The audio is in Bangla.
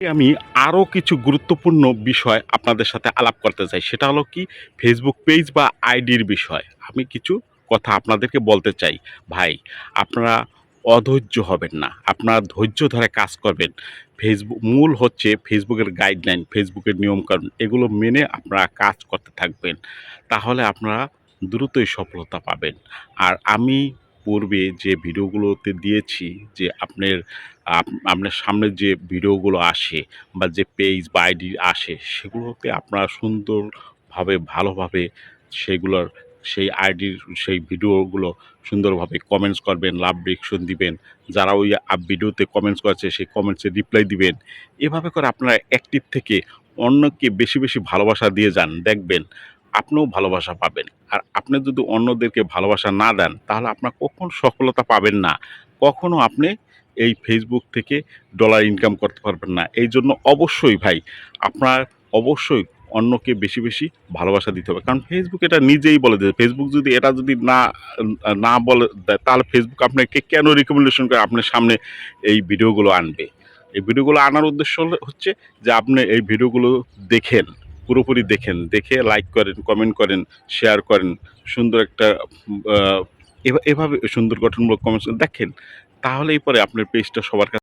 আমি আরও কিছু গুরুত্বপূর্ণ বিষয় আপনাদের সাথে আলাপ করতে চাই। সেটা হলো কি ফেসবুক পেজ বা আইডির বিষয়। আমি কিছু কথা আপনাদেরকে বলতে চাই। ভাই, আপনারা অধৈর্য হবেন না। আপনারা ধৈর্য ধরে কাজ করবেন। মূল হচ্ছে ফেসবুকের গাইডলাইন, ফেসবুকের নিয়মকানুন এগুলো মেনে আপনারা কাজ করতে থাকবেন। তাহলে আপনারা দ্রুতই সফলতা পাবেন। আর আমি পূর্বে যে ভিডিওগুলোতে দিয়েছি যে আপনার সামনে যে ভিডিওগুলো আসে বা যে পেজ বা আইডি আসে সেগুলোতে আপনারা সুন্দরভাবে ভালোভাবে সেগুলোর সেই আইডির সেই ভিডিওগুলো সুন্দরভাবে কমেন্টস করবেন, লাভ রিঅ্যাকশন দিবেন। যারা ওই ভিডিওতে কমেন্টস করেছে সেই কমেন্টসের রিপ্লাই দিবেন। এভাবে করে আপনারা অ্যাক্টিভ থেকে অন্যকে বেশি, বেশি ভালোবাসা দিয়ে যান। দেখবেন আপনিও ভালোবাসা পাবেন। আর আপনি যদি অন্যদেরকে ভালোবাসা না দেন তাহলে আপনার কখনো সফলতা পাবেন না। কখনো আপনি এই ফেসবুক থেকে ডলার ইনকাম করতে পারবেন না। এইজন্য অবশ্যই ভাই আপনার অবশ্যই অন্যকে বেশি, বেশি ভালোবাসা দিতে হবে। কারণ ফেসবুক এটা নিজেই বলে দেয়। ফেসবুক যদি এটা যদি না বলে দেয় তাহলে ফেসবুক আপনাকে কেন রিকমেন্ডেশন করে আপনার সামনে এই ভিডিওগুলো আনবে? এই ভিডিওগুলো আনার উদ্দেশ্য হচ্ছে যে আপনি এই ভিডিওগুলো দেখেন, পুরোপুরি দেখেন। দেখে লাইক করেন, কমেন্ট করেন, শেয়ার করেন। সুন্দর একটা আ এভাবে সুন্দর গঠনমূলক কমেন্টস দেখেন। তাহলেই পরে আপনার পেজটা সবার কাছে